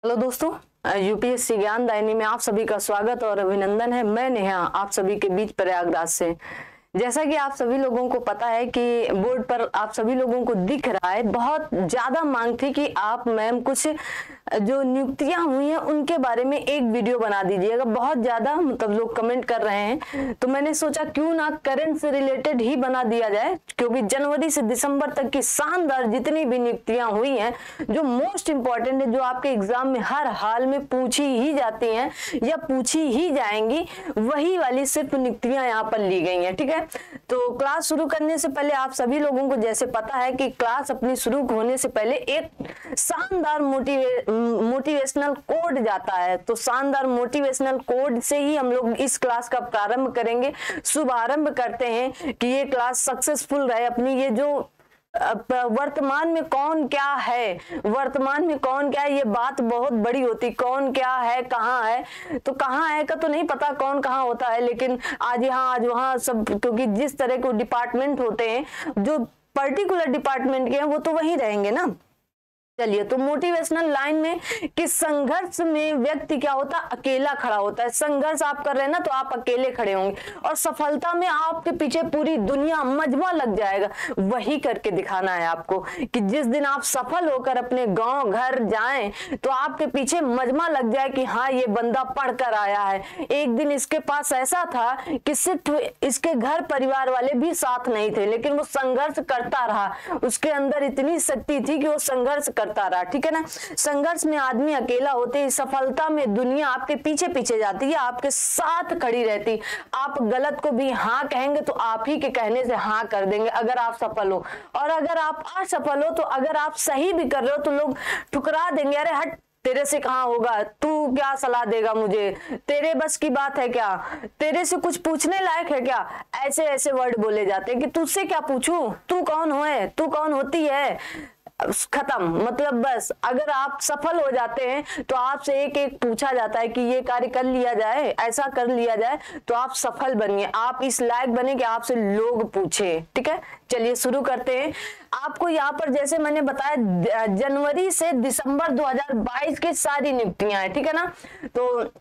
Hello दोस्तों, UPSC ज्ञान दायनी में आप सभी का स्वागत और अभिनंदन है। मैं नेहा आप सभी के बीच प्रयागराज से। जैसा कि आप सभी लोगों को पता है कि बोर्ड पर आप सभी लोगों को दिख रहा है, बहुत ज्यादा मांग थी कि आप मैम कुछ जो नियुक्तियां हुई हैं उनके बारे में एक वीडियो बना दीजिएगा। बहुत ज्यादा मतलब लोग कमेंट कर रहे हैं, तो मैंने सोचा क्यों ना करंट से रिलेटेड ही बना दिया जाए, क्योंकि जनवरी से दिसंबर तक की शानदार जितनी भी नियुक्तियां हुई हैं जो मोस्ट इंपॉर्टेंट है, जो आपके एग्जाम में हर हाल में पूछी ही जाती हैं या पूछी ही जाएंगी, वही वाली सिर्फ नियुक्तियां यहाँ पर ली गई हैं। ठीक है, तो क्लास शुरू करने से पहले आप सभी लोगों को जैसे पता है कि क्लास अपनी शुरू होने से पहले एक शानदार मोटिवेशनल कोड जाता है। तो शानदार मोटिवेशनल कोड से ही हम लोग इस क्लास का प्रारंभ करेंगे, शुभारंभ करते हैं कि ये क्लास सक्सेसफुल रहे। अपनी ये जो वर्तमान में कौन क्या है, वर्तमान में कौन क्या है, ये बात बहुत बड़ी होती। कौन क्या है, कहाँ है, तो कहाँ है का तो नहीं पता कौन कहाँ होता है, लेकिन आज यहाँ आज वहाँ सब, क्योंकि जिस तरह के डिपार्टमेंट होते हैं जो पर्टिकुलर डिपार्टमेंट के हैं वो तो वही रहेंगे ना। चलिए, तो मोटिवेशनल लाइन में कि संघर्ष में व्यक्ति क्या होता है, अकेला खड़ा होता है। संघर्ष आप कर रहे हैं ना, तो आप अकेले खड़े होंगे और सफलता में आपके पीछे पूरी दुनिया मजमा लग जाएगा। वही करके दिखाना है आपको कि जिस दिन आप सफल होकर अपने गांव घर जाएं तो आपके पीछे मजमा लग जाए कि हाँ ये बंदा पढ़कर आया है। एक दिन इसके पास ऐसा था कि सिर्फ इसके घर परिवार वाले भी साथ नहीं थे, लेकिन वो संघर्ष करता रहा। उसके अंदर इतनी शक्ति थी कि वो संघर्ष करता रहा। ठीक है ना, संघर्ष में आदमी अकेला होते ही सफलता में दुनिया आपके पीछे पीछे जाती है, आपके साथ खड़ी रहती। आप गलत को भी हाँ कहेंगे तो आप ही के कहने से हाँ कर देंगे अगर आप सफल हो, और अगर आप असफल हो तो अगर आप सही भी कर रहे हो तो लोग ठुकरा देंगे, अरे हट तेरे से कहाँ होगा, तू क्या सलाह देगा मुझे, तेरे बस की बात है क्या, तेरे से कुछ पूछने लायक है क्या। ऐसे ऐसे वर्ड बोले जाते हैं कि तुझसे क्या पूछूं, तू कौन है, तू कौन होती है। खत्म, मतलब बस अगर आप सफल हो जाते हैं तो आपसे एक एक पूछा जाता है कि ये कार्य कर लिया जाए, ऐसा कर लिया जाए, तो आप सफल बनिए, आप इस लायक बने कि आपसे लोग पूछे। ठीक है, चलिए शुरू करते हैं। आपको यहाँ पर जैसे मैंने बताया जनवरी से दिसंबर 2022 की सारी नियुक्तियां हैं। ठीक है ना, तो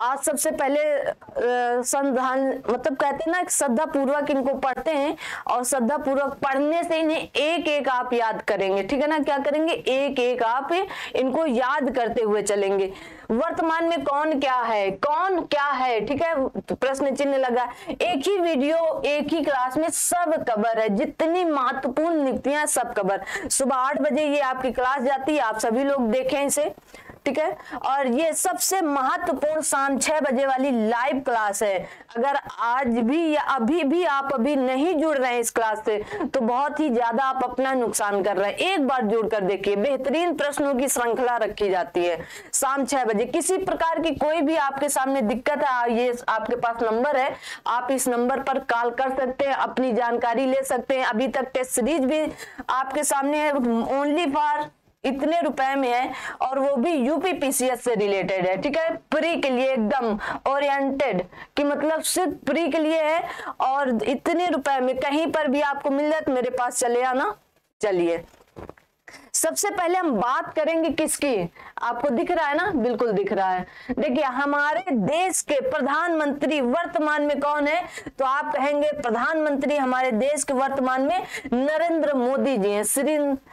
आज सबसे पहले संधान मतलब कहते हैं ना, श्रद्धा पूर्वक इनको पढ़ते हैं और श्रद्धा पूर्वक पढ़ने से इन्हें एक एक आप याद करेंगे। ठीक है ना, क्या करेंगे, एक एक आप इनको याद करते हुए चलेंगे। वर्तमान में कौन क्या है, कौन क्या है। ठीक है, प्रश्न चिन्ह लगा। एक ही वीडियो एक ही क्लास में सब कवर है, जितनी महत्वपूर्ण नियुक्तियां सब कवर। सुबह 8 बजे ये आपकी क्लास जाती है, आप सभी लोग देखें इसे। ठीक है, और ये सबसे महत्वपूर्ण शाम 6 बजे वाली लाइव क्लास है। अगर आज भी या अभी भी आप अभी नहीं जुड़ रहे हैं इस क्लास से तो बहुत ही ज्यादा आप अपना नुकसान कर रहे हैं। एक बार जुड़ कर देखिए, बेहतरीन प्रश्नों की श्रृंखला रखी जाती है शाम 6 बजे। किसी प्रकार की कोई भी आपके सामने दिक्कत है, ये आपके पास नंबर है, आप इस नंबर पर कॉल कर सकते हैं, अपनी जानकारी ले सकते हैं। अभी तक टेस्ट सीरीज भी आपके सामने है, ओनली फॉर इतने रुपए में है, और वो भी यूपी पीसीएस से रिलेटेड है। ठीक है, प्री के लिए एकदम ओरिएंटेड, कि मतलब सिर्फ प्री के लिए है और इतने रुपए में कहीं पर भी आपको मिल जाए तो मेरे पास चले आना। चलिए, सबसे पहले हम बात करेंगे किसकी, आपको दिख रहा है ना, बिल्कुल दिख रहा है। देखिए, हमारे देश के प्रधानमंत्री वर्तमान में कौन है, तो आप कहेंगे प्रधानमंत्री हमारे देश के वर्तमान में नरेंद्र मोदी जी हैं।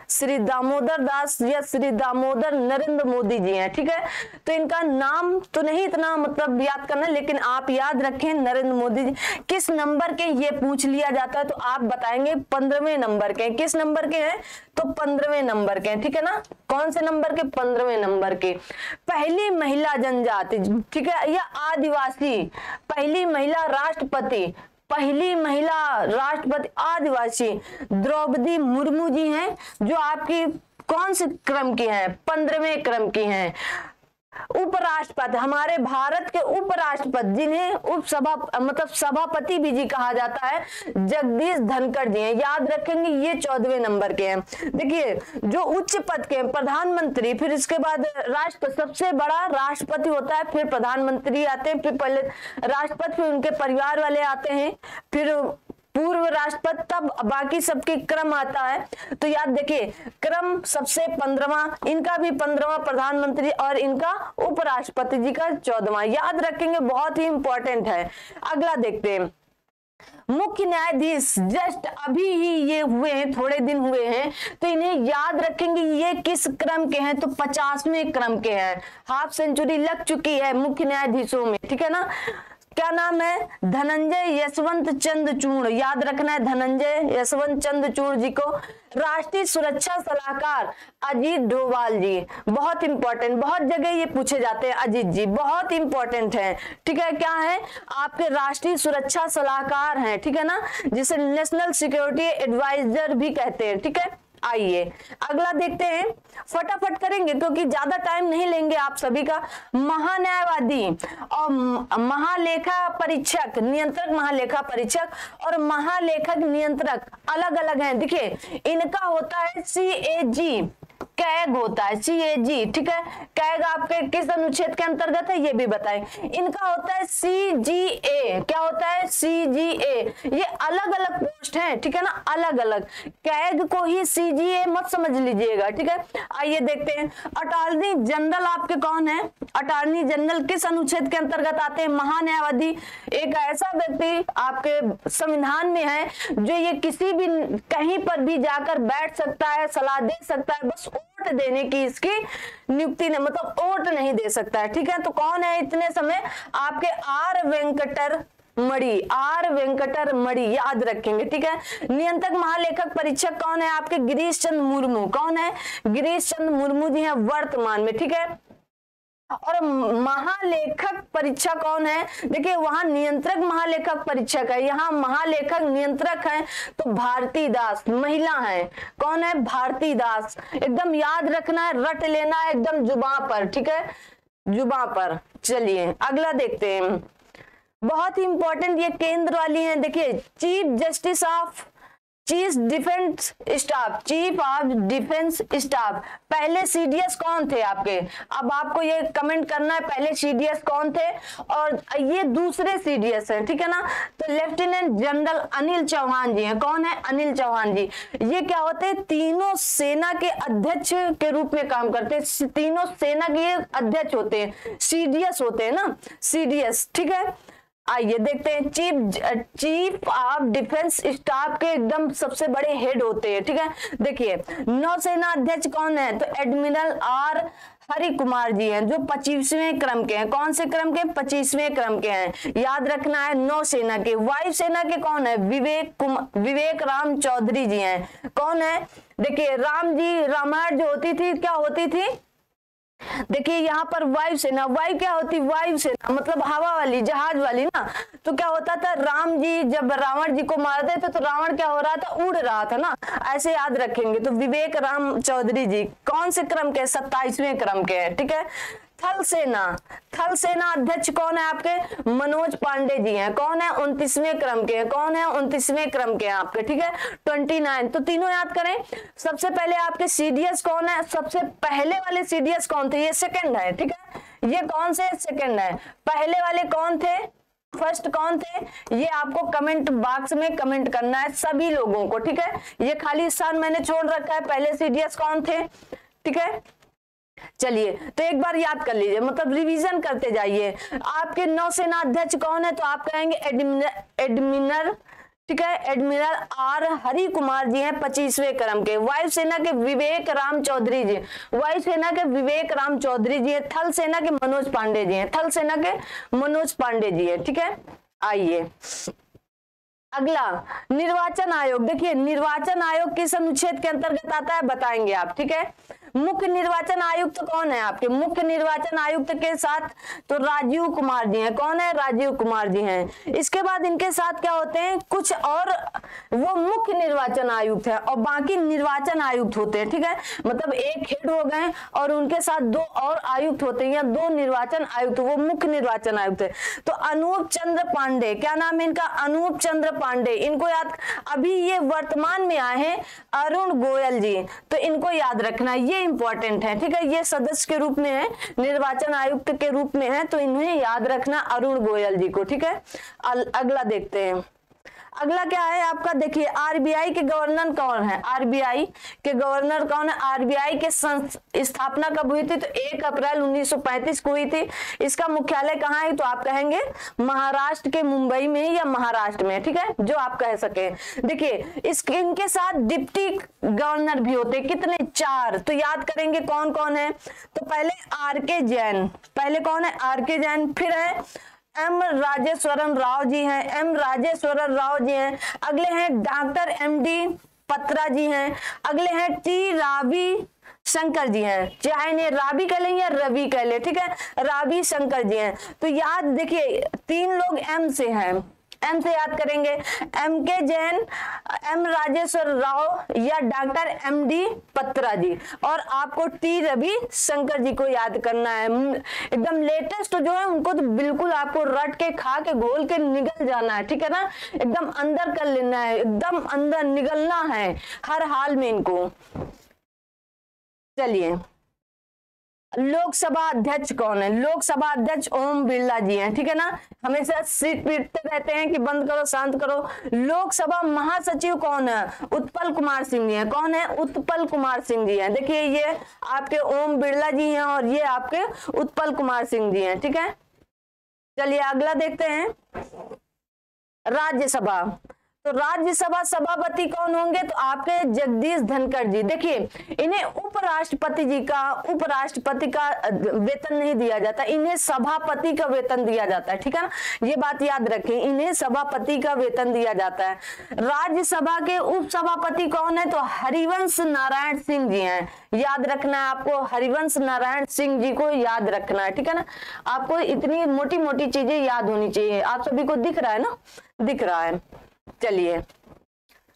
श्री दामोदर दास या श्री दामोदर नरेंद्र मोदी जी हैं। ठीक है, तो इनका नाम तो नहीं इतना मतलब याद करना, लेकिन आप याद रखें नरेंद्र मोदी जी। किस नंबर के ये पूछ लिया जाता है तो आप बताएंगे 15वें नंबर के। किस नंबर के हैं, तो 15वें नंबर के। ठीक है ना, कौन से नंबर के, 15वें नंबर के। पहली महिला जनजाति, ठीक है, या आदिवासी, पहली महिला राष्ट्रपति, पहली महिला राष्ट्रपति आदिवासी द्रौपदी मुर्मू जी हैं, जो आपकी कौन से क्रम की हैं, 15वें क्रम की हैं। उपराष्ट्रपति, हमारे भारत के उपराष्ट्रपति जिन्हें मतलब सभापति भी जी कहा जाता है, जगदीश धनखड़ जी हैं। याद रखेंगे ये 14वें नंबर के हैं। देखिए, जो उच्च पद के हैं, प्रधानमंत्री, फिर इसके बाद राष्ट्र, सबसे बड़ा राष्ट्रपति होता है, फिर प्रधानमंत्री आते हैं, फिर पहले राष्ट्रपति, फिर उनके परिवार वाले आते हैं, फिर पूर्व राष्ट्रपति, तब बाकी सबके क्रम आता है। तो याद देखिए, क्रम सबसे 15वां, इनका भी 15वां प्रधानमंत्री और इनका उपराष्ट्रपति जी का 14वां। याद रखेंगे, बहुत ही इंपॉर्टेंट है। अगला देखते हैं, मुख्य न्यायाधीश जस्ट अभी ही ये हुए हैं, थोड़े दिन हुए हैं, तो इन्हें याद रखेंगे ये किस क्रम के हैं, तो 50वें क्रम के हैं। हाफ सेंचुरी लग चुकी है मुख्य न्यायाधीशों में, ठीक है ना। क्या नाम है? धनंजय यशवंत चंद्रचूड़। याद रखना है धनंजय यशवंत चंद्रचूड़ जी को। राष्ट्रीय सुरक्षा सलाहकार अजीत डोभाल जी, बहुत इंपॉर्टेंट, बहुत जगह ये पूछे जाते हैं। अजीत जी बहुत इंपॉर्टेंट है, ठीक है। क्या है? आपके राष्ट्रीय सुरक्षा सलाहकार हैं, ठीक है ना, जिसे नेशनल सिक्योरिटी एडवाइजर भी कहते हैं, ठीक है। आइए अगला देखते हैं, फटाफट करेंगे क्योंकि ज्यादा टाइम नहीं लेंगे आप सभी का। महान्यायवादी और महालेखा परीक्षक, नियंत्रक महालेखा परीक्षक और महालेखक नियंत्रक अलग अलग हैं। देखिए, इनका होता है CAG, कैग होता है CAG, ठीक है। कैग आपके किस अनुच्छेद के अंतर्गत है ये भी बताएं। इनका होता है CGA, क्या होता है? CGA। ये अलग अलग पोस्ट हैं, ठीक है ना, अलग अलग। कैग को ही CGA मत समझ लीजिएगा, ठीक है। आइए देखते हैं, अटॉर्नी जनरल आपके कौन है? अटॉर्नी जनरल किस अनुच्छेद के अंतर्गत आते हैं? महान्यायवादी एक ऐसा व्यक्ति आपके संविधान में है जो ये किसी भी कहीं पर भी जाकर बैठ सकता है, सलाह दे सकता है, बस वोट देने की इसकी नियुक्ति नहीं, मतलब वोट नहीं दे सकता है, ठीक है। तो कौन है इतने समय? आपके आर वेंकटर मणि, याद रखेंगे, ठीक है। नियंत्रक महालेखक परीक्षक कौन है? आपके गिरीश चंद्र मुर्मू। कौन है? गिरीश चंद्र मुर्मू जी हैं वर्तमान में, ठीक है। और महालेखक परीक्षक कौन है? देखिए, वहां नियंत्रक महालेखक परीक्षक है, यहाँ महालेखक नियंत्रक है, तो भारती दास महिला है। कौन है? भारती दास। एकदम याद रखना है, रट लेना है एकदम जुबान पर, ठीक है, जुबान पर। चलिए अगला देखते हैं, बहुत ही इंपॉर्टेंट, ये केंद्र वाली है। देखिए, चीफ डिफेंस स्टाफ, पहले CDS कौन थे आपके? अब आपको ये कमेंट करना है पहले CDS कौन थे और ये दूसरे CDS हैं, ठीक है ना। तो लेफ्टिनेंट जनरल अनिल चौहान जी हैं। कौन है? अनिल चौहान जी। ये क्या होते हैं? तीनों सेना के अध्यक्ष के रूप में काम करते हैं, तीनों सेना के अध्यक्ष होते हैं, CDS होते हैं ना, CDS, ठीक है। आइए देखते हैं, चीफ ऑफ डिफेंस स्टाफ के एकदम सबसे बड़े हेड होते हैं, ठीक है। देखिए, नौसेना अध्यक्ष कौन है? तो एडमिरल आर हरि कुमार जी हैं, जो 25वें क्रम के हैं। कौन से क्रम के? 25वें क्रम के हैं, याद रखना है। नौसेना के। वायुसेना के कौन है? विवेक राम चौधरी जी हैं। कौन है? देखिए, राम जी रामायण जो होती थी क्या होती थी? देखिए यहाँ पर वायुसेना, वायु क्या होती? वायुसेना मतलब हवा वाली, जहाज वाली ना। तो क्या होता था, राम जी जब रावण जी को मारते थे तो रावण क्या हो रहा था? उड़ रहा था ना, ऐसे याद रखेंगे। तो विवेक राम चौधरी जी कौन से क्रम के? 27वें क्रम के हैं, ठीक है। थल सेना अध्यक्ष कौन है आपके? मनोज पांडे जी हैं। कौन है? 29वें क्रम के हैं। कौन है? 29वें क्रम के हैं आपके, ठीक है। 29। तो तीनों याद करें। सबसे पहले आपके CDS कौन है? सबसे पहले वाले CDS कौन थे? ये सेकंड है, ठीक है। ये कौन से? सेकंड है। पहले वाले कौन थे? फर्स्ट कौन थे? ये आपको कमेंट बॉक्स में कमेंट करना है सभी लोगों को, ठीक है। ये खाली स्थान मैंने छोड़ रखा है, पहले CDS कौन थे, ठीक है। चलिए तो एक बार याद कर लीजिए, मतलब रिवीजन करते जाइए। आपके नौसेना अध्यक्ष कौन है? तो आप कहेंगे एडमिरल, ठीक है, एडमिरल आर हरि कुमार जी हैं 25वें क्रम के। वायुसेना के विवेक राम चौधरी जी, वायुसेना के विवेक राम चौधरी जी हैं। थल सेना के मनोज पांडे जी हैं, थल सेना के मनोज पांडे जी हैं, ठीक है। आइए अगला, निर्वाचन आयोग। देखिए, निर्वाचन आयोग किस अनुच्छेद के अंतर्गत आता है बताएंगे आप, ठीक है। मुख्य निर्वाचन आयुक्त कौन है आपके? मुख्य निर्वाचन आयुक्त के साथ तो राजीव कुमार जी हैं। कौन है? राजीव कुमार जी हैं। इसके बाद इनके साथ क्या होते हैं? कुछ और, वो मुख्य निर्वाचन आयुक्त है और बाकी निर्वाचन आयुक्त होते हैं, ठीक है। मतलब एक हेड हो गए और उनके साथ 2 और आयुक्त होते हैं या 2 निर्वाचन आयुक्त, वो मुख्य निर्वाचन आयुक्त है। तो अनूप चंद्र पांडे, क्या नाम है इनका? अनूप चंद्र पांडे। इनको याद, अभी ये वर्तमान में आए हैं अरुण गोयल जी, तो इनको याद रखना, ये इंपॉर्टेंट है, ठीक है। ये सदस्य के रूप में है, निर्वाचन आयुक्त के रूप में है, तो इन्हें याद रखना अरुण गोयल जी को, ठीक है। अगला देखते हैं। अगला क्या है आपका, देखिए आरबीआई के गवर्नर कौन है, आरबीआई के गवर्नर कौन है, आरबीआई के स्थापना कब हुई थी, तो 1 अप्रैल 1935 को हुई थी। इसका मुख्यालय कहाँ है, तो आप कहेंगे महाराष्ट्र के मुंबई में या महाराष्ट्र में, ठीक है, जो आप कह सके। देखिए इनके साथ डिप्टी गवर्नर भी होते, कितने, 4, तो याद करेंगे कौन कौन है, तो पहले आर के जैन, पहले कौन है, आर के जैन, फिर है एम राजेश्वरन राव जी हैं, एम राजेश्वरन राव जी हैं, अगले हैं डॉक्टर एमडी पत्रा जी हैं, अगले हैं टी रावी शंकर जी हैं, चाहे इन्हें रावी कह लें या रवि कह लें, ठीक है, रावी शंकर जी हैं। तो याद देखिए 3 लोग एम से हैं, एम से याद करेंगे, एम के जैन, एम राजेश्वर राव या डॉक्टर एमडी पत्रा जी, और आपको टी रवि शंकर जी को याद करना है। एकदम लेटेस्ट जो है उनको तो बिल्कुल आपको रट के खा के घोल के निगल जाना है, ठीक है ना, एकदम अंदर कर लेना है, एकदम अंदर निगलना है हर हाल में इनको। चलिए लोकसभा अध्यक्ष कौन है, लोकसभा अध्यक्ष ओम बिरला जी हैं, ठीक है ना, हमेशा सीट पीटते रहते हैं कि बंद करो शांत करो। लोकसभा महासचिव कौन है, उत्पल कुमार सिंह जी हैं, कौन है, उत्पल कुमार सिंह जी हैं। देखिए ये आपके ओम बिरला जी हैं और ये आपके उत्पल कुमार सिंह जी हैं, ठीक है। चलिए अगला देखते हैं राज्यसभा, तो राज्यसभा सभापति कौन होंगे, तो आपके जगदीश धनखड़ जी। देखिए इन्हें उपराष्ट्रपति का वेतन नहीं दिया जाता, इन्हें सभापति का वेतन दिया जाता है, ठीक है ना, ये बात याद रखें, इन्हें सभापति का वेतन दिया जाता है। राज्यसभा के उपसभापति कौन है, तो हरिवंश नारायण सिंह जी हैं, याद रखना है आपको, हरिवंश नारायण सिंह जी को याद रखना है, ठीक है ना। आपको इतनी मोटी मोटी चीजें याद होनी चाहिए। आप सभी को दिख रहा है ना, दिख रहा है। चलिए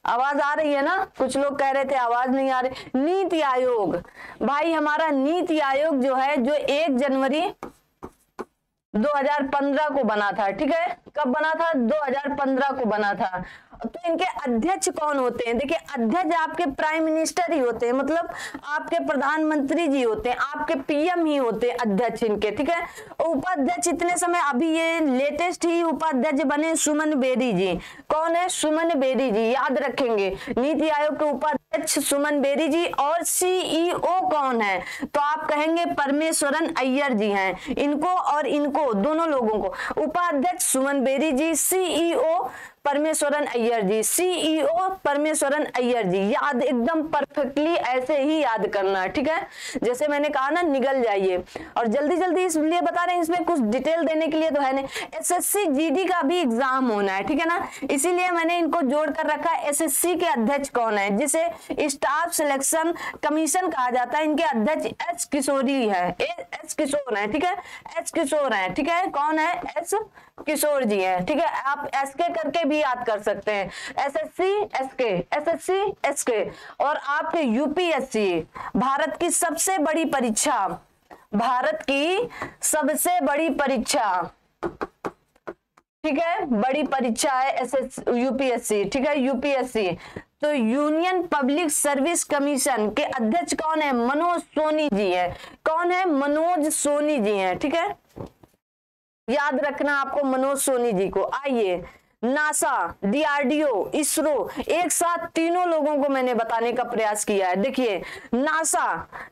आवाज आ रही है ना, कुछ लोग कह रहे थे आवाज नहीं आ रही। नीति आयोग, भाई हमारा नीति आयोग जो है, जो 1 जनवरी 2015 को बना था, ठीक है, कब बना था, 2015 को बना था। तो इनके अध्यक्ष कौन होते हैं, देखिए अध्यक्ष आपके प्राइम मिनिस्टर ही होते हैं, मतलब आपके प्रधानमंत्री जी होते हैं, आपके पीएम ही होते हैं अध्यक्ष इनके, ठीक है। उपाध्यक्ष इतने समय अभी ये लेटेस्ट ही उपाध्यक्ष बने सुमन बेरी जी, कौन है, सुमन बेरी जी, याद रखेंगे नीति आयोग के उपाध्यक्ष सुमन बेरी जी। और सीईओ कौन है, तो आप कहेंगे परमेश्वरन अय्यर जी हैं, इनको और इनको दोनों लोगों को, उपाध्यक्ष सुमन बेरी जी, सीईओ परमेश्वरन अय्यर जी, सीईओ परमेश्वरन अय्यर जी, याद एकदम परफेक्टली ऐसे ही याद करना है, ठीक है, जैसे मैंने कहा ना निगल जाइए। और जल्दी जल्दी इसलिए बता रहे हैं, इसमें कुछ डिटेल देने के लिए तो है नहीं, एसएससी जीडी का भी एग्जाम होना है, ठीक है ना, इसीलिए मैंने इनको जोड़ कर रखा। एसएससी के अध्यक्ष कौन है, जिसे स्टाफ सिलेक्शन कमीशन कहा जाता है, इनके अध्यक्ष एच किशोरी है, एच किशोर है, ठीक है, एच किशोर है, ठीक है, कौन है, एच किशोर जी हैं, ठीक है। आप एसके करके भी याद कर सकते हैं, एसएससी एसके, एसएससी एसके। और आपके यूपीएससी, भारत की सबसे बड़ी परीक्षा, भारत की सबसे बड़ी परीक्षा, ठीक है, बड़ी परीक्षा है एसएस यूपीएससी, ठीक है, यूपीएससी। तो यूनियन पब्लिक सर्विस कमीशन के अध्यक्ष कौन है, मनोज सोनी जी है, कौन है, मनोज सोनी जी हैं, ठीक है, याद रखना आपको मनोज सोनी जी को। आइए नासा, डीआरडीओ, इसरो, एक साथ तीनों लोगों को मैंने बताने का प्रयास किया है। देखिए नासा,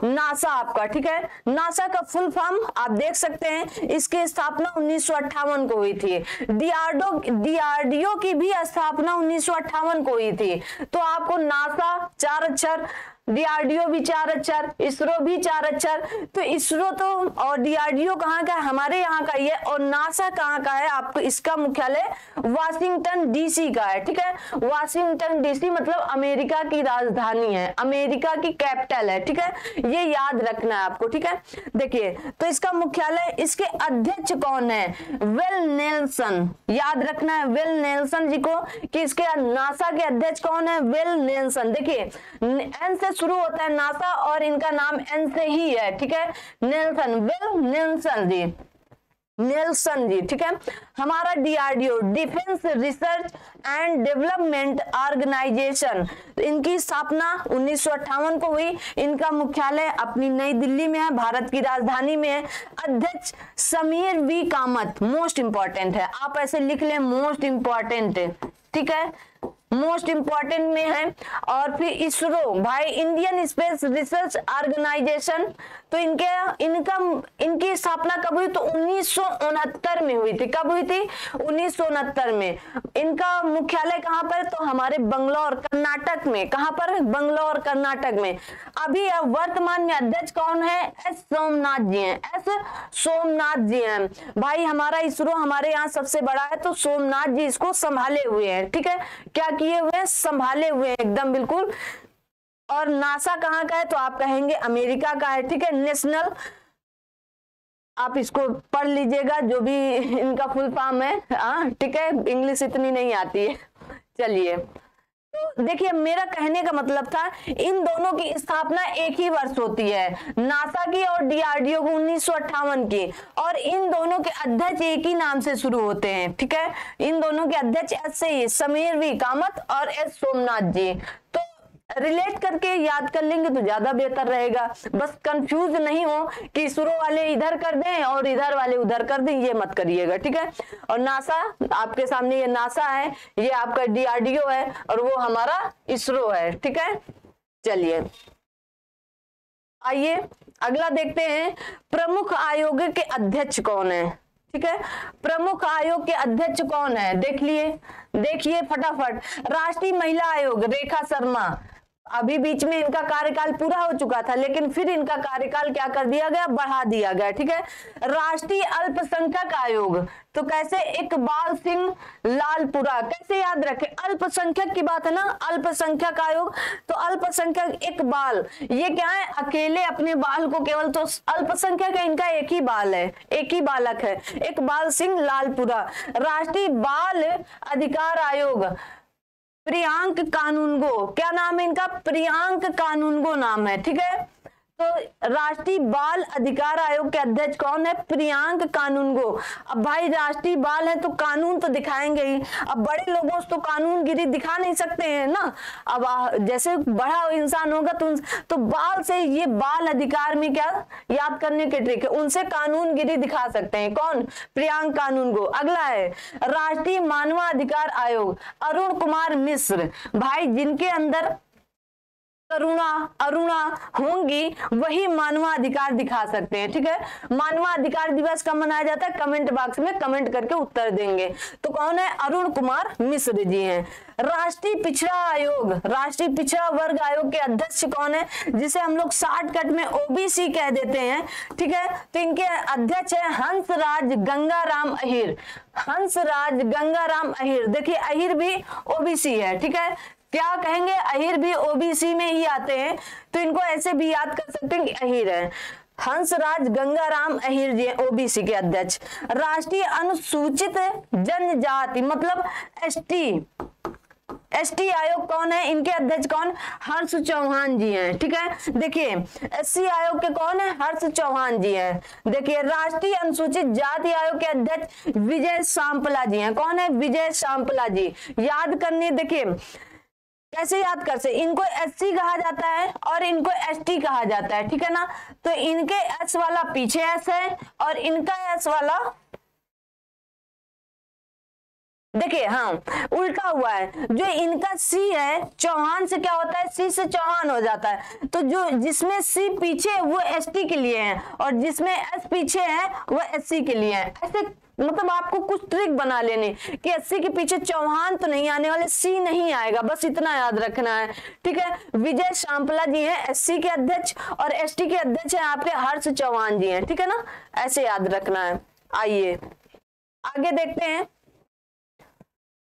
नासा आपका, ठीक है, नासा का फुल फॉर्म आप देख सकते हैं, इसकी स्थापना 1958 को हुई थी। डीआरडीओ की भी स्थापना 1958 को हुई थी। तो आपको नासा 4 अक्षर, डीआरडीओ भी 4 अक्षर, इसरो भी 4 अक्षर। तो इसरो तो और डीआरडीओ कहाँ का है, हमारे यहाँ का ही है। और नासा कहाँ का है, आपको इसका मुख्यालय वाशिंगटन डीसी का है, ठीक है, वाशिंगटन डीसी मतलब अमेरिका की राजधानी है, अमेरिका की कैपिटल है, ठीक है, ये याद रखना है आपको, ठीक है। देखिए तो इसका मुख्यालय, इसके अध्यक्ष कौन है, विल नेल्सन, याद रखना है विल नेल्सन जी को, कि इसके नासा के अध्यक्ष कौन है, विल नेल्सन। देखिए एन से शुरू होता है नासा और इनका नाम एन से ही है, ठीक है, Nelson, Will Nelson ji, Nelson ji, ठीक है। हमारा DRDO, defence research and development organisation, इनकी स्थापना 1958 को हुई। इनका मुख्यालय अपनी नई दिल्ली में है, भारत की राजधानी में है। अध्यक्ष Sameer V Kamath, most important है, आप ऐसे लिख लें, मोस्ट इंपॉर्टेंट ठीक है, मोस्ट इंपॉर्टेंट में है। और फिर इसरो भाई, इंडियन स्पेस रिसर्च ऑर्गेनाइजेशन, तो इनकी स्थापना कब हुई? तो 1969 में हुई थी। कब हुई थी? 1969 में। इनका मुख्यालय कहां पर? तो हमारे बंगलौर कर्नाटक में। कहां पर? बंगलौर कर्नाटक में। अभी वर्तमान में अध्यक्ष कौन है? एस सोमनाथ जी हैं। एस सोमनाथ जी हैं भाई। हमारा इसरो हमारे यहाँ सबसे बड़ा है, तो सोमनाथ जी इसको संभाले हुए हैं। ठीक है, क्या किए हुए हैं? संभाले हुए हैं एकदम बिल्कुल। और नासा कहाँ का है? तो आप कहेंगे अमेरिका का है। ठीक है, नेशनल, आप इसको पढ़ लीजिएगा जो भी इनका फुल फॉर्म है। ठीक है, इंग्लिश इतनी नहीं आती है। चलिए, तो देखिए मेरा कहने का मतलब था इन दोनों की स्थापना एक ही वर्ष होती है, नासा की और डीआरडीओ को 1958 की, और इन दोनों के अध्यक्ष एक ही नाम से शुरू होते हैं। ठीक है, इन दोनों के अध्यक्ष ऐसे ही समीर वी कामत और एस सोमनाथ जी। तो रिलेट करके याद कर लेंगे तो ज्यादा बेहतर रहेगा। बस कंफ्यूज नहीं हो कि इसरो वाले इधर कर दें और इधर वाले उधर कर दें, ये मत करिएगा। ठीक है, और नासा आपके सामने, ये नासा है, ये आपका डीआरडीओ है, और वो हमारा इसरो है। ठीक है, चलिए आइए अगला देखते हैं, प्रमुख आयोग के अध्यक्ष कौन है? ठीक है, प्रमुख आयोग के अध्यक्ष कौन है? देखिए फटाफट। राष्ट्रीय महिला आयोग, रेखा शर्मा। अभी बीच में इनका कार्यकाल पूरा हो चुका था, लेकिन फिर इनका कार्यकाल क्या कर दिया गया? बढ़ा दिया गया। ठीक है, राष्ट्रीय अल्पसंख्यक आयोग, तो कैसे? इकबाल सिंह लालपुरा। कैसे याद रखें? अल्पसंख्यक की बात है ना, अल्पसंख्यक आयोग, तो अल्पसंख्यक इकबाल, ये क्या है? अकेले अपने बाल को केवल, तो अल्पसंख्यक है, इनका एक ही बाल है, एक ही बालक है, इकबाल सिंह लालपुरा। राष्ट्रीय बाल अधिकार आयोग, प्रियांक कानूनगो। क्या नाम है इनका? प्रियांक कानूनगो नाम है। ठीक है, तो राष्ट्रीय बाल अधिकार आयोग के अध्यक्ष कौन है? प्रियांक कानूनगो। अब भाई राष्ट्रीय बाल है तो कानून तो दिखाएंगे ही। अब बड़े लोगों से तो कानूनगिरी दिखा नहीं सकते हैं ना। अब जैसे बड़ा इंसान होगा तो बाल से, ये बाल अधिकार में क्या याद करने के ट्रिक है, उनसे कानूनगिरी दिखा सकते हैं। कौन? प्रियांक कानूनगो। अगला है राष्ट्रीय मानवाधिकार आयोग, अरुण कुमार मिश्र। भाई जिनके अंदर अरुणा होंगी वही मानवाधिकार दिखा सकते हैं। ठीक है, मानवाधिकार दिवस कब मनाया जाता है? कमेंट बॉक्स में कमेंट करके उत्तर देंगे। तो कौन है? अरुण कुमार मिश्र जी हैं। राष्ट्रीय पिछड़ा आयोग, राष्ट्रीय पिछड़ा वर्ग आयोग के अध्यक्ष कौन है? जिसे हम लोग शॉर्टकट में ओबीसी कह देते हैं। ठीक है, तो इनके अध्यक्ष है हंसराज गंगाराम अहिर। हंसराज गंगाराम अहिर। देखिए अहिर भी ओबीसी है। ठीक है, क्या कहेंगे? अहिर भी ओबीसी में ही आते हैं, तो इनको ऐसे भी याद कर सकते हैं कि अहिर है। हंसराज गंगाराम अहिर जी ओबीसी के अध्यक्ष। राष्ट्रीय अनुसूचित जनजाति मतलब एसटी आयोग कौन है? इनके अध्यक्ष कौन? हर्ष चौहान जी हैं। ठीक है, देखिए एससी आयोग के कौन है? हर्ष चौहान जी हैं। देखिए राष्ट्रीय अनुसूचित जाति आयोग के अध्यक्ष विजय सांपला जी हैं। कौन है? विजय सांपला जी। याद करनी, देखिए कैसे याद कर से, इनको एससी कहा जाता है और इनको एसटी कहा जाता है। ठीक है ना, तो इनके एस वाला पीछे एस है और इनका एस वाला, देखिए हाँ उल्टा हुआ है। जो इनका सी है चौहान से क्या होता है? सी से चौहान हो जाता है। तो जो जिसमें सी पीछे है वो एसटी के लिए है और जिसमें एस पीछे है वो एससी के लिए है। ऐसे मतलब आपको कुछ ट्रिक बना लेने कि एससी के पीछे चौहान तो नहीं आने वाले, सी नहीं आएगा, बस इतना याद रखना है। ठीक है, विजय सांपला जी हैं एससी के अध्यक्ष और एसटी के अध्यक्ष हैं आपके हर्ष चौहान जी हैं। ठीक है ना, ऐसे याद रखना है। आइए आगे देखते हैं,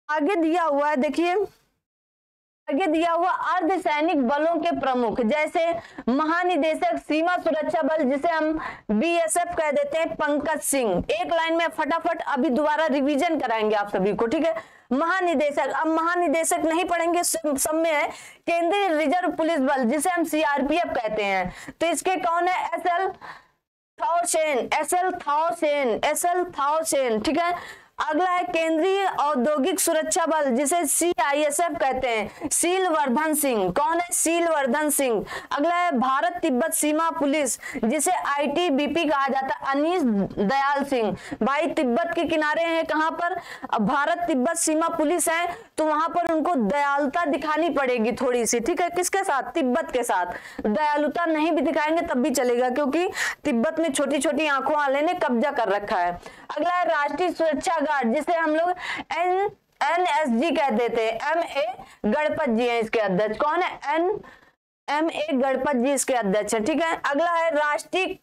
आगे दिया हुआ है, देखिए आगे दिया हुआ अर्धसैनिक बलों के प्रमुख, जैसे महानिदेशक सीमा सुरक्षा बल जिसे हम बीएसएफ कह देते हैं पंकज सिंह। एक लाइन में फटाफट अभी दोबारा रिवीजन कराएंगे आप सभी को। ठीक है, महानिदेशक, अब महानिदेशक नहीं पढ़ेंगे, सब में है केंद्रीय रिजर्व पुलिस बल जिसे हम सीआरपीएफ कहते हैं। तो इसके कौन है? एसएल थाउसेन। ठीक है, अगला है केंद्रीय औद्योगिक सुरक्षा बल, जिसे CISF कहते हैं, शीलवर्धन सिंह। कौन है? शीलवर्धन सिंह। अगला है भारत तिब्बत सीमा पुलिस, जिसे ITBP कहा जाता है, अनीश दयाल सिंह। भाई तिब्बत के किनारे हैं, कहां पर? भारत तिब्बत सीमा पुलिस है, तो वहां पर उनको दयालुता दिखानी पड़ेगी थोड़ी सी, ठीक है। किसके साथ? तिब्बत के साथ। दयालुता नहीं भी दिखाएंगे तब भी चलेगा, क्योंकि तिब्बत में छोटी छोटी आंखों वाले ने कब्जा कर रखा है। अगला है राष्ट्रीय सुरक्षा गार्ड, जिसे हम लोग NSG कह देते हैं। MA गणपत जी हैं इसके अध्यक्ष। कौन है? MA गणपत जी इसके अध्यक्ष है, ठीक है। अगला है राष्ट्रीय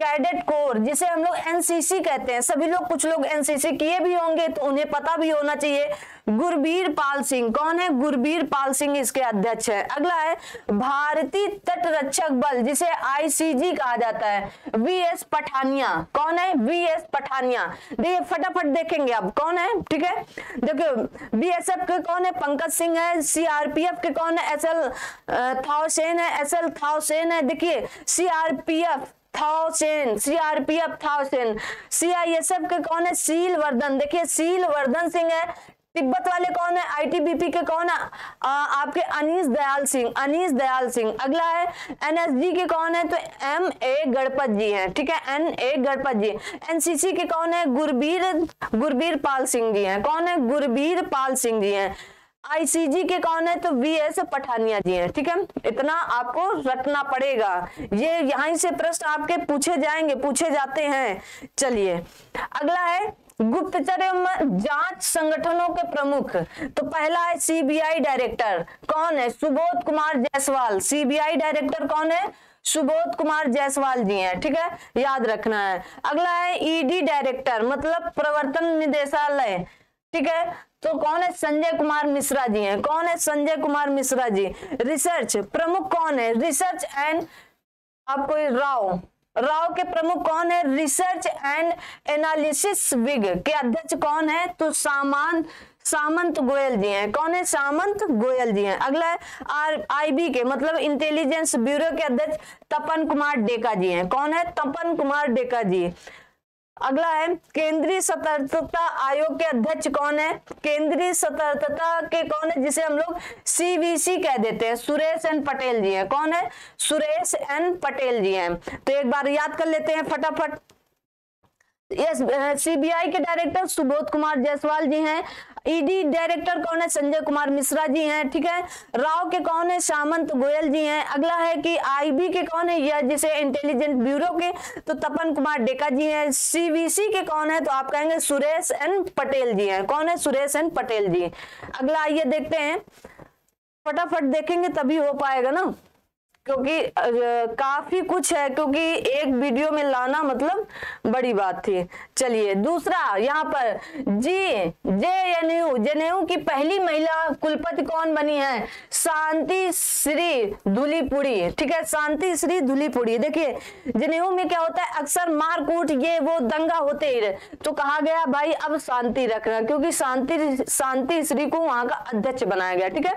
कैडेट कोर, जिसे हम लोग NCC कहते हैं। सभी लोग, कुछ लोग NCC किए भी होंगे तो उन्हें पता भी होना चाहिए। गुरबीर पाल सिंह। कौन है? गुरबीर पाल सिंह इसके अध्यक्ष है। अगला है भारतीय तट रक्षक बल, जिसे ICG कहा जाता है, VS पठानिया। कौन है? VS पठानिया। देखिए फटाफट देखेंगे अब कौन है, ठीक है। देखियो BSF के कौन है? पंकज सिंह है। CRPF के कौन है? SL थाउसेन है। SL थाउसेन है। देखिए CRPF थाउसेन, CRPF थाउसेन। CISF के कौन है? शीलवर्धन। देखिए शीलवर्धन सिंह है। तिब्बत वाले कौन है? ITBP के कौन है? आपके अनीश दयाल सिंह, अनीश दयाल सिंह। अगला है NSG के कौन है? तो MA गणपत जी हैं, ठीक है। NA गणपत जी। NCC के कौन है? गुरबीर पाल सिंह जी हैं। कौन है? गुरबीर पाल सिंह जी हैं। ICG के कौन है? तो VS पठानिया जी हैं, ठीक है। इतना आपको रटना पड़ेगा, ये यहीं से प्रश्न आपके पूछे जाएंगे, पूछे जाते हैं। चलिए अगला है गुप्तचर एवं जांच संगठनों के प्रमुख। तो पहला है CBI डायरेक्टर। कौन है? सुबोध कुमार जायसवाल। CBI डायरेक्टर कौन है? सुबोध कुमार जायसवाल जी हैं, ठीक है, याद रखना है। अगला है ED डायरेक्टर, मतलब प्रवर्तन निदेशालय, ठीक है। तो कौन है? संजय कुमार मिश्रा जी हैं। कौन है? संजय कुमार मिश्रा जी। रिसर्च प्रमुख कौन है? रिसर्च एंड, आपको राव के प्रमुख कौन है? रिसर्च एंड एनालिसिस विंग के अध्यक्ष कौन है? तो सामंत गोयल जी हैं। कौन है? सामंत गोयल जी हैं। अगला है IB के, मतलब इंटेलिजेंस ब्यूरो के अध्यक्ष तपन कुमार डेका जी हैं। कौन है? तपन कुमार डेका जी। अगला है केंद्रीय सतर्कता आयोग के अध्यक्ष कौन है? केंद्रीय सतर्कता के कौन है? जिसे हम लोग CVC कह देते हैं, सुरेश एन पटेल जी हैं। कौन है? सुरेश एन पटेल जी हैं। तो एक बार याद कर लेते हैं फटाफट। यस, CBI के डायरेक्टर सुबोध कुमार जायसवाल जी हैं। ED डायरेक्टर कौन है? संजय कुमार मिश्रा जी हैं, ठीक है। राव के कौन है? सामंत गोयल जी हैं। अगला है कि IB के कौन है? या जिसे इंटेलिजेंस ब्यूरो के, तो तपन कुमार डेका जी हैं। CVC के कौन है? तो आप कहेंगे सुरेश एन पटेल जी हैं। कौन है? सुरेश एन पटेल जी। अगला आइए देखते हैं, फटाफट देखेंगे तभी हो पाएगा ना, क्योंकि काफी कुछ है, क्योंकि एक वीडियो में लाना मतलब बड़ी बात थी। चलिए दूसरा यहाँ पर JNU की पहली महिला कुलपति कौन बनी है? शांति श्री धुलीपुड़ी, ठीक है, शांति श्री धुलीपुड़ी। देखिए JNU में क्या होता है, अक्सर मारकूट ये वो दंगा होते ही रहे, तो कहा गया भाई अब शांति रखना, क्योंकि शांति श्री को वहां का अध्यक्ष बनाया गया, ठीक है।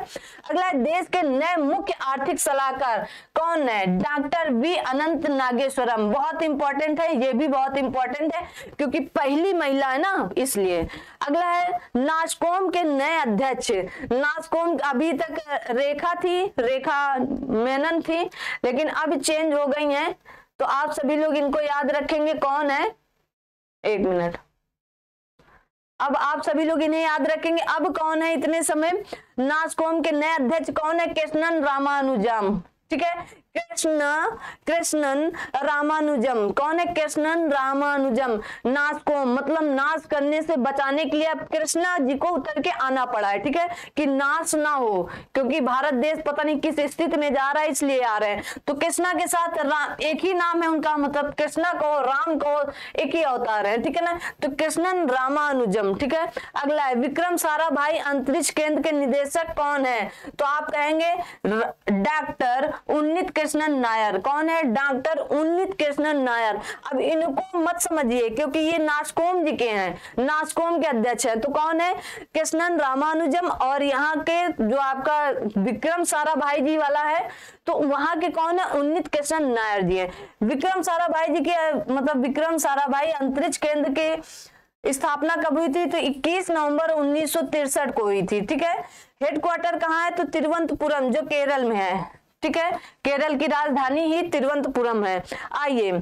अगला देश के नए मुख्य आर्थिक सलाहकार कौन है? डॉक्टर V अनंत नागेश्वरम। बहुत इंपॉर्टेंट है, ये भी बहुत इंपॉर्टेंट है क्योंकि पहली महिला है ना, इसलिए। अगला है नास्कॉम के नए अध्यक्ष। नास्कॉम अभी तक रेखा मेनन थी, लेकिन अब चेंज हो गई हैं, तो आप सभी लोग इनको याद रखेंगे। कौन है? एक मिनट, अब आप सभी लोग इन्हें याद रखेंगे। अब कौन है इतने समय? नास्कॉम के नए अध्यक्ष कौन है? कृष्णन रामानुजम, ठीक है, कृष्णन रामानुजम। कौन है? कृष्णन रामानुजम। नास्कॉम मतलब नाश करने से बचाने के लिए अब कृष्णा जी को उतर के आना पड़ा है, ठीक है, कि नाश ना हो, क्योंकि भारत देश पता नहीं किस स्थिति में जा रहा है, इसलिए आ रहे हैं। तो कृष्णा के साथ एक ही नाम है उनका, मतलब कृष्णा को राम को एक ही अवतार है, ठीक है ना, तो कृष्णन रामानुजम, ठीक है। अगला है विक्रम साराभाई अंतरिक्ष केंद्र के निदेशक कौन है? तो आप कहेंगे डॉक्टर उन्नीत कृष्णन नायर। कौन है? डॉक्टर उन्नीत कृष्णन नायर। अब इनको मत समझिए क्योंकि ये नास्कॉम जी के हैं, नास्कॉम के अध्यक्ष है, तो कौन है? कृष्णन रामानुजम। और यहाँ के जो आपका विक्रम साराभाई जी वाला है, तो वहां के कौन है? उन्नीत कृष्णन नायर जी है। विक्रम साराभाई जी के मतलब विक्रम साराभाई अंतरिक्ष केंद्र के स्थापना कब हुई थी? तो 21 नवंबर 1963 को हुई थी। ठीक है। हेडक्वार्टर कहाँ है? तो तिरुवनंतपुरम, जो केरल में है। ठीक है, केरल की राजधानी ही तिरुवनंतपुरम है। आइए,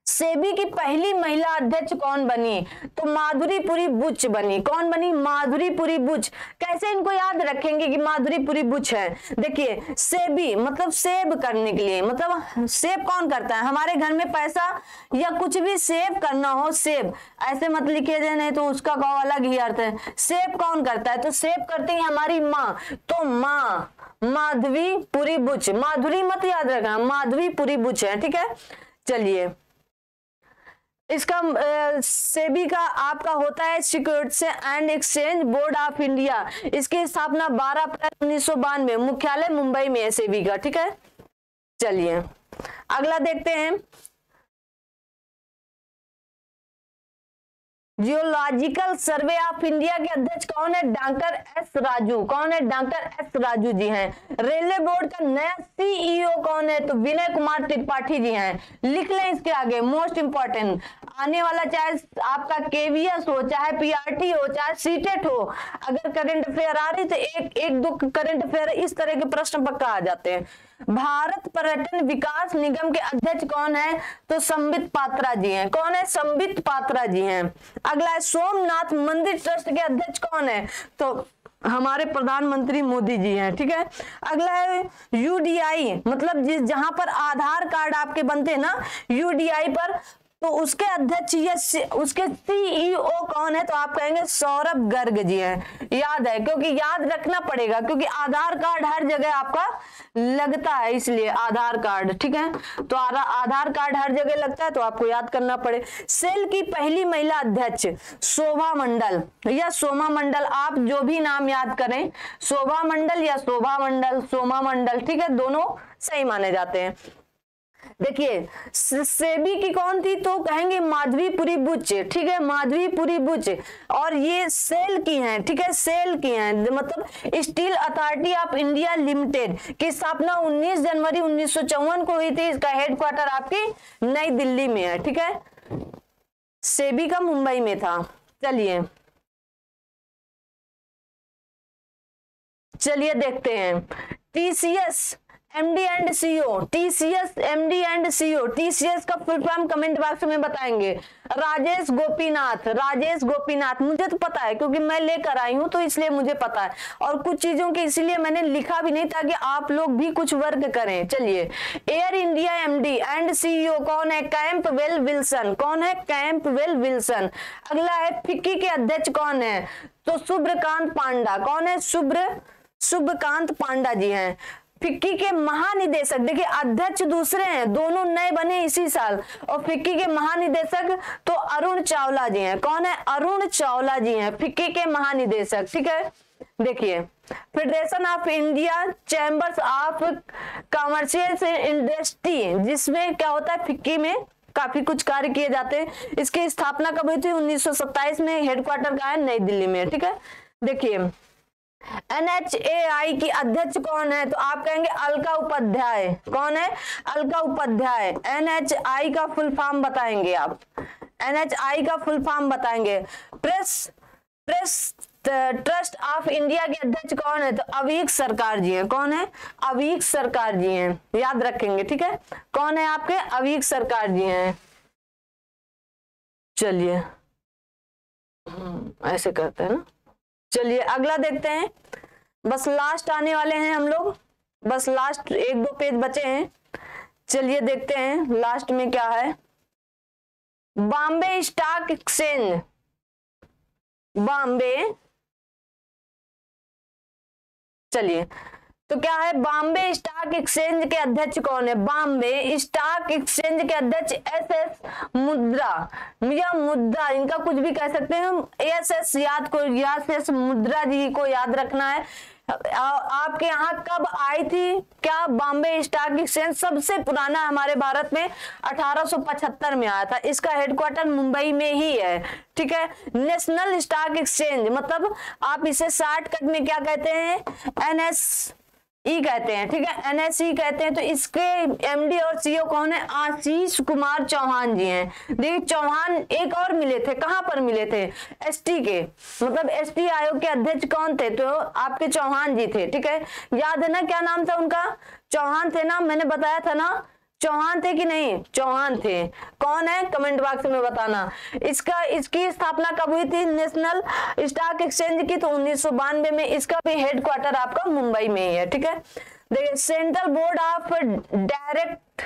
सेबी की पहली महिला अध्यक्ष कौन बनी? तो माधुरीपुरी बुच बनी। कौन बनी? माधुरीपुरी बुच। कैसे इनको याद रखेंगे कि माधुरीपुरी बुच है? देखिए, सेबी मतलब सेव करने के लिए, मतलब सेव कौन करता है? हमारे घर में पैसा या कुछ भी सेव करना हो, सेव ऐसे मत लिखे जाए, नहीं तो उसका का अलग ही अर्थ है। सेव कौन करता है? तो सेव करते हैं हमारी माँ। तो माँ माधवीपुरी बुच, माधुरी मत याद रखना, माधवीपुरी बुच है। ठीक है, चलिए, इसका सेबी का आपका होता है securities and exchange board of India. इसकी स्थापना 12 अप्रैल 1992, मुख्यालय मुंबई में है सेबी का। ठीक है, चलिए अगला देखते हैं। जियोलॉजिकल सर्वे ऑफ इंडिया के अध्यक्ष कौन है? Doctor S Raju. कौन है? डॉक्टर एस राजू जी हैं। रेलवे बोर्ड का नया सीईओ कौन है? तो विनय कुमार त्रिपाठी जी हैं। लिख लें इसके आगे, मोस्ट इंपॉर्टेंट आने वाला, चाहे आपका केवीएस हो, चाहे पीआरटी हो, चाहे सीटेट हो, अगर करंट अफेयर आ रही तो एक दो करंट अफेयर इस तरह के प्रश्न पक्का आ जाते हैं। भारत पर्यटन विकास निगम के अध्यक्ष कौन है? तो संबित पात्रा जी हैं। कौन है? संबित पात्रा जी हैं। अगला है, सोमनाथ मंदिर ट्रस्ट के अध्यक्ष कौन है? तो हमारे प्रधानमंत्री मोदी जी हैं। ठीक है, अगला है यूडीआई, मतलब जहां पर आधार कार्ड आपके बनते हैं ना, यूडीआई पर, तो उसके अध्यक्ष या उसके सीईओ कौन है? तो आप कहेंगे सौरभ गर्ग जी हैं। याद है, क्योंकि याद रखना पड़ेगा, क्योंकि आधार कार्ड हर जगह आपका लगता है, इसलिए आधार कार्ड। ठीक है, तो आधार कार्ड हर जगह लगता है, तो आपको याद करना पड़े। सेल की पहली महिला अध्यक्ष शोभा मंडल या सोमा मंडल, आप जो भी नाम याद करें, शोभा मंडल या शोभा मंडल, सोमा मंडल, ठीक है, दोनों सही माने जाते हैं। देखिए, सेबी की कौन थी? तो कहेंगे माधवीपुरी बुच। ठीक है, माधवीपुरी बुच, और ये सेल की हैं। ठीक है, सेल की हैं, मतलब steel authority of India limited की स्थापना 19 जनवरी 1954 को हुई थी। इसका हेडक्वार्टर आपकी नई दिल्ली में है। ठीक है, सेबी का मुंबई में था। चलिए देखते हैं, TCS MD and CO, TCS MD and CO, TCS का फुल फॉर्म कमेंट बॉक्स में बताएंगे। राजेश गोपीनाथ, राजेश गोपीनाथ, मुझे तो पता है क्योंकि मैं लेकर आई हूं, तो इसलिए मुझे पता है, और कुछ चीजों के इसलिए मैंने लिखा भी नहीं, ताकि आप लोग भी कुछ वर्क करें। चलिए, air India MD and CEO कौन है? Campbell Wilson. कौन है? Campbell Wilson. अगला है, फिक्की के अध्यक्ष कौन है? तो शुभ्रकांत पांडा। कौन है? शुभकांत पांडा जी हैं। फिक्की के महानिदेशक, देखिए अध्यक्ष दूसरे हैं, दोनों नए बने इसी साल, और फिक्की के महानिदेशक तो अरुण चावला जी हैं। कौन है? अरुण चावला जी हैं, फिक्की के महानिदेशक। ठीक है, देखिए, federation of India chambers of commercial industry, जिसमें क्या होता है, फिक्की में काफी कुछ कार्य किए जाते हैं। इसकी स्थापना कब हुई थी? 1927 में। हेडक्वार्टर का है नई दिल्ली में। ठीक है, देखिए, NHAI की अध्यक्ष कौन है? तो आप कहेंगे अलका उपाध्याय। कौन है? अलका उपाध्याय। NHI का फुल फॉर्म बताएंगे आप, NHI का फुल फॉर्म बताएंगे। प्रेस ट्रस्ट ऑफ इंडिया के अध्यक्ष कौन है? तो अवीक सरकार जी हैं। कौन है? अवीक सरकार जी हैं, याद रखेंगे। ठीक है, कौन है आपके? अवीक सरकार जी हैं। चलिए, ऐसे करते हैं ना। चलिए अगला देखते हैं, बस लास्ट आने वाले हैं हम लोग, बस लास्ट 1-2 पेज बचे हैं। चलिए देखते हैं लास्ट में क्या है। बॉम्बे स्टॉक एक्सचेंज, बॉम्बे, चलिए तो क्या है, बॉम्बे स्टॉक एक्सचेंज के अध्यक्ष कौन है? बॉम्बे स्टॉक एक्सचेंज के अध्यक्ष एस मुद्रा या मुद्रा, इनका कुछ भी कह सकते हैं। एस मुद्रा जी को याद रखना है। आपके यहाँ कब आई थी क्या बॉम्बे स्टॉक एक्सचेंज? सबसे पुराना हमारे भारत में 1875 में आया था। इसका हेडक्वार्टर मुंबई में ही है। ठीक है, नेशनल स्टॉक एक्सचेंज, मतलब आप इसे शॉर्टकट में क्या कहते हैं? ई कहते हैं, ठीक है, NSE कहते हैं। तो इसके MD और CEO कौन है? आशीष कुमार चौहान जी हैं। देखिए चौहान एक और मिले थे, कहां पर मिले थे? ST के, मतलब ST आयोग के अध्यक्ष कौन थे? तो आपके चौहान जी थे, ठीक है। याद है ना क्या नाम था उनका? चौहान थे ना, मैंने बताया था ना, चौहान थे कि नहीं? चौहान थे। कौन है? कमेंट बॉक्स में बताना। इसकी स्थापना कब हुई थी नेशनल स्टॉक एक्सचेंज की? तो 1992 में। इसका भी हेडक्वार्टर आपका मुंबई में ही है, ठीक है। देखिए central board of direct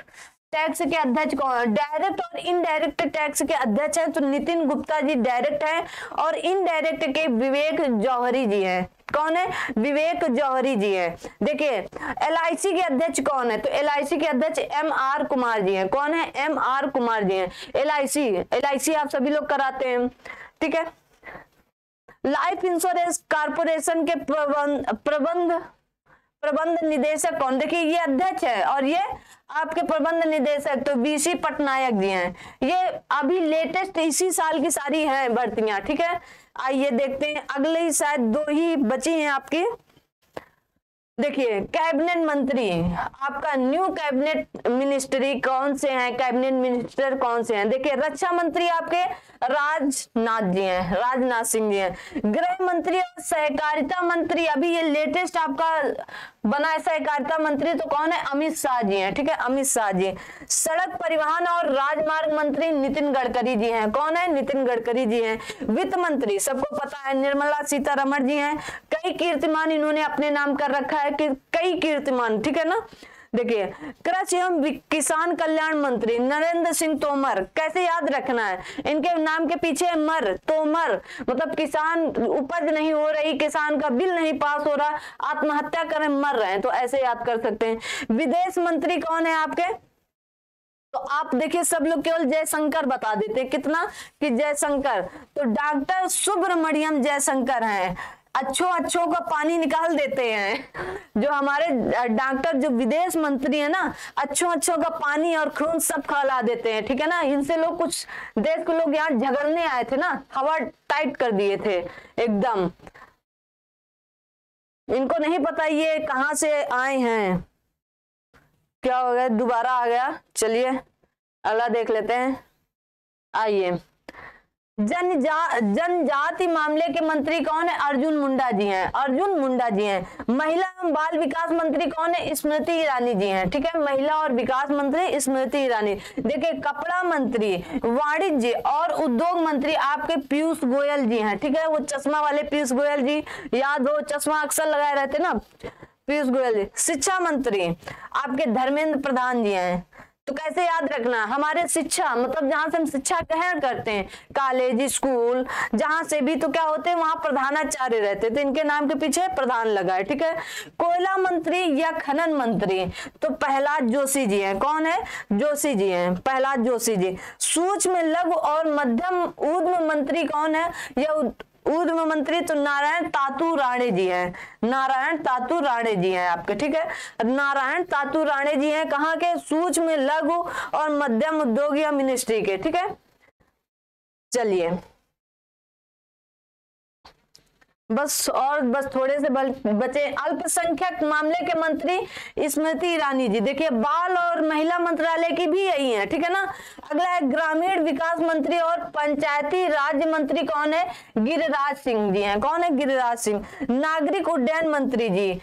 tax के अध्यक्ष कौन? डायरेक्ट और इनडायरेक्ट टैक्स के अध्यक्ष हैं तो नितिन गुप्ता जी डायरेक्ट हैं, और इनडायरेक्ट के विवेक जौहरी जी हैं। कौन है? विवेक जौहरी जी हैं। देखिए LIC के अध्यक्ष कौन है? तो LIC के अध्यक्ष MR कुमार जी हैं। कौन है? MR कुमार जी हैं। LIC आप सभी लोग कराते हैं, ठीक है। लाइफ इंश्योरेंस कॉर्पोरेशन के प्रबंध निदेशक कौन? देखिए ये अध्यक्ष है और ये आपके प्रबंध निदेशक तो VC पटनायक जी हैं। ये अभी लेटेस्ट इसी साल की सारी हैं भर्तियां, ठीक है। आइए देखते हैं, अगले ही शायद 2 ही बची हैं आपकी। देखिए कैबिनेट मंत्री, आपका न्यू कैबिनेट मिनिस्ट्री कौन से हैं? कैबिनेट मिनिस्टर कौन से हैं? देखिए रक्षा मंत्री आपके राजनाथ जी हैं, राजनाथ सिंह जी हैं। गृह मंत्री और सहकारिता मंत्री अभी ये लेटेस्ट आपका बना है सहकारिता मंत्री, तो कौन है? अमित शाह जी हैं, ठीक है, अमित शाह जी। सड़क परिवहन और राजमार्ग मंत्री नितिन गडकरी जी हैं। कौन है? नितिन गडकरी जी हैं। वित्त मंत्री सबको पता है निर्मला सीतारमण जी हैं। कई कीर्तिमान इन्होंने अपने नाम कर रखा है कि कई कीर्तिमान, ठीक है ना। देखिए कृषि एवं किसान कल्याण मंत्री नरेंद्र सिंह तोमर, कैसे याद रखना है? इनके नाम के पीछे मर, तोमर, मतलब किसान उपज नहीं हो रही, किसान का बिल नहीं पास हो रहा, आत्महत्या करें मर रहे हैं, तो ऐसे याद कर सकते हैं। विदेश मंत्री कौन है आपके? तो आप देखिए सब लोग केवल जयशंकर बता देते, कितना कि जयशंकर, तो डॉक्टर सुब्रमण्यम जयशंकर हैं। अच्छों का पानी निकाल देते हैं जो हमारे डॉक्टर, जो विदेश मंत्री है ना, अच्छों का पानी और खून सब खिला देते हैं, ठीक है ना। इनसे लोग, कुछ देश के लोग यहाँ झगड़ने आए थे ना, हवा टाइट कर दिए थे एकदम। इनको नहीं पता ये कहाँ से आए हैं। क्या हो गया? दोबारा आ गया। चलिए अगला देख लेते हैं। आइए जनजाति मामले के मंत्री कौन है? अर्जुन मुंडा जी हैं, अर्जुन मुंडा जी हैं। महिला एवं बाल विकास मंत्री कौन है? स्मृति ईरानी जी हैं, ठीक है, महिला और विकास मंत्री स्मृति ईरानी। देखिए कपड़ा मंत्री, वाणिज्य और उद्योग मंत्री आपके पीयूष गोयल जी हैं, ठीक है, वो चश्मा वाले पीयूष गोयल जी, याद हो, चश्मा अक्सर लगाए रहते ना, पीयूष गोयल जी। शिक्षा मंत्री आपके धर्मेंद्र प्रधान जी हैं। तो कैसे याद रखना? हमारे शिक्षा, मतलब जहां से हम शिक्षा ग्रहण करते हैं, कॉलेज, स्कूल, जहां से भी, तो क्या होते हैं वहां प्रधानाचार्य रहते, तो इनके नाम के पीछे प्रधान लगा है, ठीक है। कोयला मंत्री या खनन मंत्री तो प्रहलाद जोशी जी हैं। कौन है? जोशी जी हैं, प्रहलाद जोशी जी। सूक्ष्म लघु और मध्यम उद्यम मंत्री कौन है? या उद्यम मंत्री तो नारायण तातू राणे जी हैं, नारायण तातू राणे जी हैं आपके, ठीक है, नारायण तातू राणे जी हैं। कहाँ के? सूक्ष्म लघु और मध्यम उद्योग या मिनिस्ट्री के, ठीक है। चलिए बस थोड़े से बचे। अल्पसंख्यक मामले के मंत्री स्मृति ईरानी जी। देखिए बाल और महिला मंत्रालय की भी यही है, ठीक है ना। अगला है ग्रामीण विकास मंत्री और पंचायती राज्य मंत्री कौन है? गिरिराज सिंह जी हैं। कौन है? गिरिराज सिंह। नागरिक उड्डयन मंत्री जी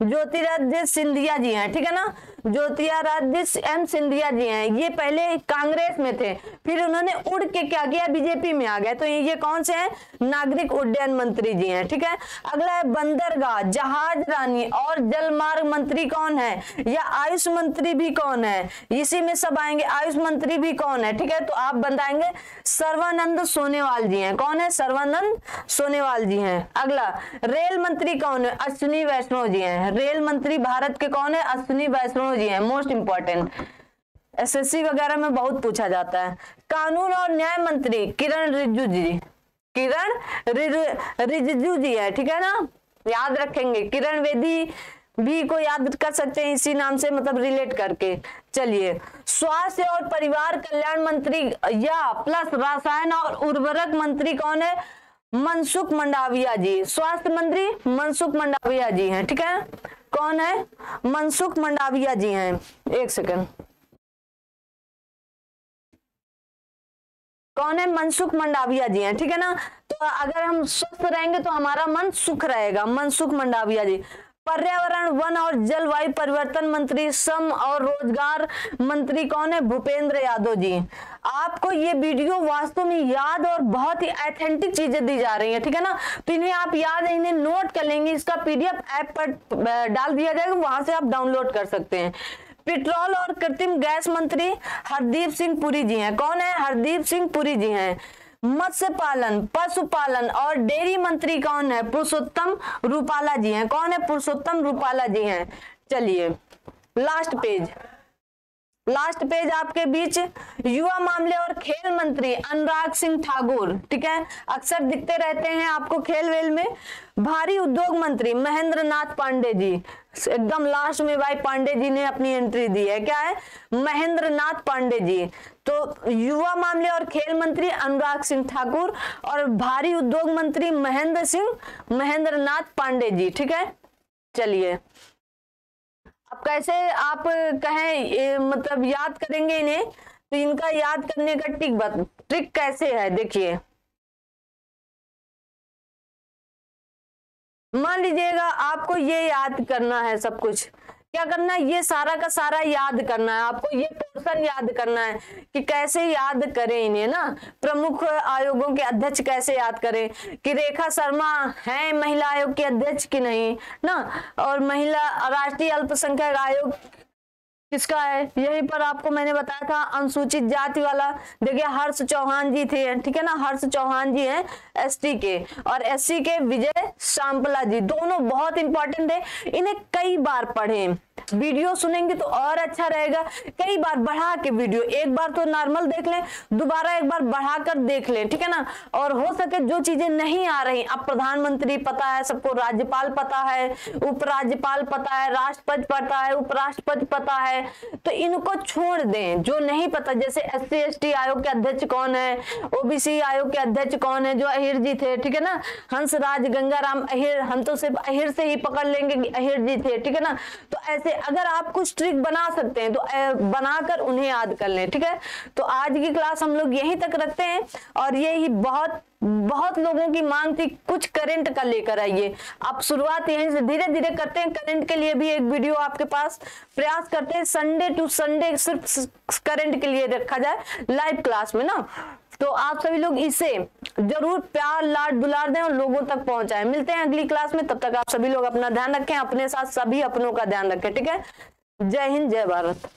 ज्योतिरादित्य सिंधिया जी हैं, ठीक है ना, ज्योतिरादित्य एम सिंधिया जी हैं। ये पहले कांग्रेस में थे, फिर उन्होंने उड़ के क्या किया? बीजेपी में आ गए। तो ये कौन से हैं? नागरिक उड्डयन मंत्री जी हैं, ठीक है। अगला है बंदरगाह, जहाज रानी और जलमार्ग मंत्री कौन है? या आयुष मंत्री भी कौन है? इसी में सब आएंगे। आयुष मंत्री भी कौन है? ठीक है, तो आप बताएंगे सर्वानंद सोनेवाल जी हैं। कौन है? सर्वानंद सोनेवाल जी हैं। अगला रेल मंत्री कौन है? अश्विनी वैष्णव जी हैं। रेल मंत्री भारत के कौन है? अश्विनी वैष्णव जी हैं। मोस्ट इंपॉर्टेंट, एसएससी वगैरह में बहुत पूछा जाता है। कानून और न्याय मंत्री किरण रिजिजू जी, किरण रिजिजू जी है, ठीक है ना, याद रखेंगे। किरण बेदी भी को याद कर सकते हैं इसी नाम से, मतलब रिलेट करके। चलिए स्वास्थ्य और परिवार कल्याण मंत्री या प्लस रसायन और उर्वरक मंत्री कौन है? मनसुख मंडाविया जी, स्वास्थ्य मंत्री मनसुख मंडाविया जी हैं, ठीक है। कौन है? मनसुख मंडाविया जी हैं। एक सेकंड, कौन है? मनसुख मंडाविया जी हैं, ठीक है ना। तो अगर हम स्वस्थ रहेंगे तो हमारा मन सुख रहेगा। मनसुख मंडाविया जी। पर्यावरण, वन और जलवायु परिवर्तन मंत्री, श्रम और रोजगार मंत्री कौन है? भूपेंद्र यादव जी। आपको ये वीडियो वास्तव में याद और बहुत ही ऑथेंटिक चीजें दी जा रही है, ठीक है ना। तो इन्हें आप याद, इन्हें नोट कर लेंगे। इसका पीडीएफ ऐप पर डाल दिया जाएगा, वहां से आप डाउनलोड कर सकते हैं। पेट्रोल और कृत्रिम गैस मंत्री हरदीप सिंह पुरी जी हैं। कौन है? हरदीप सिंह पुरी जी हैं। मत्स्य पालन, पशुपालन और डेयरी मंत्री कौन है? पुरुषोत्तम रूपाला जी हैं। कौन है? पुरुषोत्तम रूपाला जी हैं। चलिए लास्ट पेज, लास्ट पेज आपके बीच, युवा मामले और खेल मंत्री अनुराग सिंह ठाकुर, ठीक है, अक्सर दिखते रहते हैं आपको खेल वेल में। भारी उद्योग मंत्री महेंद्र नाथ पांडे जी, एकदम लास्ट में भाई पांडे जी ने अपनी एंट्री दी है। क्या है? महेंद्र नाथ पांडे जी। तो युवा मामले और खेल मंत्री अनुराग सिंह ठाकुर और भारी उद्योग मंत्री महेंद्र नाथ पांडे जी, ठीक है। चलिए अब कैसे आप कहें मतलब याद करेंगे इन्हें, तो इनका याद करने का ट्रिक कैसे है देखिए। मान लीजिएगा आपको ये याद करना है, सब कुछ क्या करना है, ये सारा का सारा याद करना है आपको, ये पोर्शन याद करना है कि कैसे याद करें इन्हें ना। प्रमुख आयोगों के अध्यक्ष कैसे याद करें, कि रेखा शर्मा है महिला आयोग के अध्यक्ष की नहीं ना, और महिला राष्ट्रीय अल्पसंख्यक आयोग किसका है, यहीं पर आपको मैंने बताया था अनुसूचित जाति वाला। देखिए हर्ष चौहान जी थे, ठीक है ना, हर्ष चौहान जी हैं एसटी के, और एससी के विजय सांपला जी, दोनों बहुत इंपॉर्टेंट है। इन्हें कई बार पढ़ें, वीडियो सुनेंगे तो और अच्छा रहेगा। कई बार बढ़ा के वीडियो, एक बार तो नॉर्मल देख लें, दोबारा एक बार बढ़ाकर देख लें, ठीक है ना। और हो सके जो चीजें नहीं आ रही, अब प्रधानमंत्री पता है सबको, राज्यपाल पता है, उपराज्यपाल पता है, राष्ट्रपति पता है, उपराष्ट्रपति पता है, तो इनको छोड़ दें। जो नहीं पता, जैसे SC ST आयोग के अध्यक्ष कौन है, OBC आयोग के अध्यक्ष कौन है, जो अहिर जी थे, ठीक है ना, हंसराज गंगाराम अहिर, हम तो सिर्फ अहिर से ही पकड़ लेंगे कि अहिर जी थे, ठीक है ना। तो ऐसे अगर आप कुछ ट्रिक बना सकते हैं तो बनाकर उन्हें याद कर लें, ठीक है। तो आज की क्लास हम लोग यहीं तक रखते हैं, और ये ही बहुत लोगों की मांग थी कुछ करंट का लेकर आइए। आप शुरुआत यहीं से धीरे धीरे करते हैं। करंट के लिए भी एक वीडियो आपके पास प्रयास करते हैं, संडे टू संडे सिर्फ करंट के लिए रखा जाए लाइव क्लास में ना। तो आप सभी लोग इसे जरूर प्यार लाड दुलार दें और लोगों तक पहुंचाएं। मिलते हैं अगली क्लास में, तब तक आप सभी लोग अपना ध्यान रखें, अपने साथ सभी अपनों का ध्यान रखें, ठीक है। जय हिंद, जय भारत।